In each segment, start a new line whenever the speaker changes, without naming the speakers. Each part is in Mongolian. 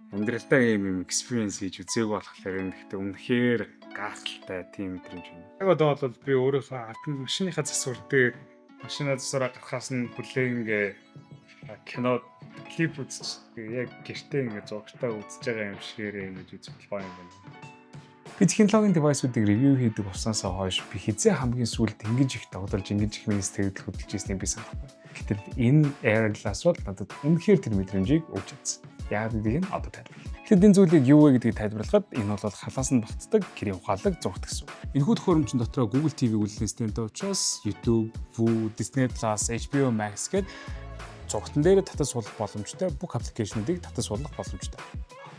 Амьдралдаа ийм experience хийж үзээгүй болохоор энэ гэхдээ үнэхээр гайхалтай тийм мэдрэмж байна. Яг одоо бол би өөрийнхөө машиныхаа засвар дээр машина засвараа гарахаас нь бүлээн кино клип үзчих. Яг гэртээ ингээ зургатаа үзэж байгаа юм шигээрээ ингэж үзэх болгоо юм байна. Би технологийн девайсуудыг ревю хийдэг усаасаа хойш би хизээ хамгийн сүүлд ингэж их тогтолж ингэж их миний сэтгэл хөдлөж ирснийг би санахгүй. Гэтэл энэ Air Glass бол надад үнэхээр тэр мэдрэмжийг өгч чадсан. Яг гэдгийг нь одоо тайлбарлая. Тэгэхэд энэ зүйлийг юу вэ гэдгийг тайлбарлахад энэ бол халаас нь багтдаг гэрийн ухаалаг зургат гэсэн. Энэхүү төхөөрөмжийн дотор Google TV үйлдэл системтэй учраас YouTube, Vue, Disney+, HBO Max гэдэг зургатан дээр татаж суулгах боломжтой бүх аппликейшнуудыг татаж суулгах боломжтой.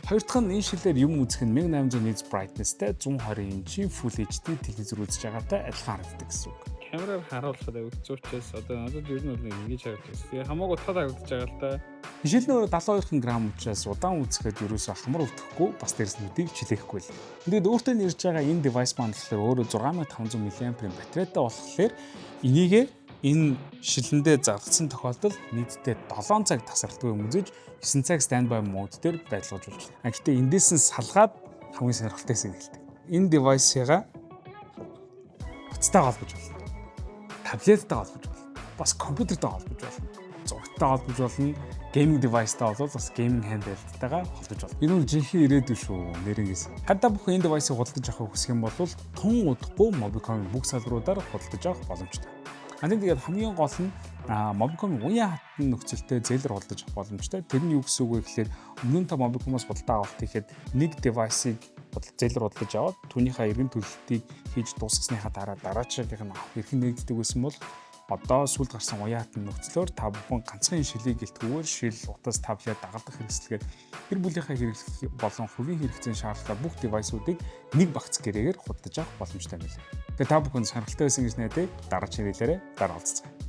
Хоёр дахь нь энэ шилээр юм үзэх нь 1800 nits brightness-тэй 120 инчийн Full HD телевизэр үзэж байгаатай адилхан харагддаг гэсэн үг. Камераар харуулхад өгцөө учраас одоо ер нь бол ингэж харагдаж байна. Хамаагүй утгаад харагдаж байгаа л да. Жишээлбэл 72 грамм учраас удаан үзэхэд ерөөсөө хамар өвдөхгүй бас дээрс нүдийг чилээхгүй л. Ингээд өөртөө нэрж байгаа энэ девайс маань болохоор өөрөө 6500 mAh-ийн батарейтай болохоор энийгээ энэ шилэндээ зардсан тохиолдолд нийтдээ 7 цаг тасралтгүй үзэж 9 цаг стандбай мод дээр байдлуулж болж байна. Гэхдээ эндээс нь салгаад хамгийн сонирхолтойсэн хэлдэг. Энэ девайсыгаа утастай холбож болно. Таблеттай холбож болно. Бас компьютертэй холбож болно. Зурагтай холбож болно. Гейминг девайстай бол бас гейминг handheld-тайгаа холбож болно. Энэ нь жинхэнэ ирээдүй шүү нэрнээс. Хадаа бүх энэ девайсыг худалдаж авах хүсэх юм бол тун удахгүй Mobicom бүх салбаруудаар худалдаж авах боломжтой. Тэгээд хамгийн гол нь Mobicom уян хатан нөхцөлтэй зээлэр худалдаж авах боломжтой. Тэр нь юу гэсэн үг вэ гэхээр өмнө нь та Mobicom-оос худалдаа авалт хийхэд нэг девайсыг зээлэр худалдаж аваад түүнийхээ эргэн төлөлтийг хийж дуусгасныхаа дараа дараачихыг нь авах эрхэн нэгддэг байсан бол одоо сүүлд гарсан уян хатан нөхцлөөр та бүхэн ганцхан шилийг гэлтгүүгээр шил, утас, таблет дагалдах хэрэгслэгээр гэр бүлийнхээ хэрэглэх болон хувийн хэрэгцээний шаардлагатай бүх девайсуудыг нэг багц гэрээгээр худалдаж авах боломжтой байлаа. Тэгээд та бүхэн сонирхолтой байсан гэж найдаа дараагийн хэлээрээ дараа уулзцгаая.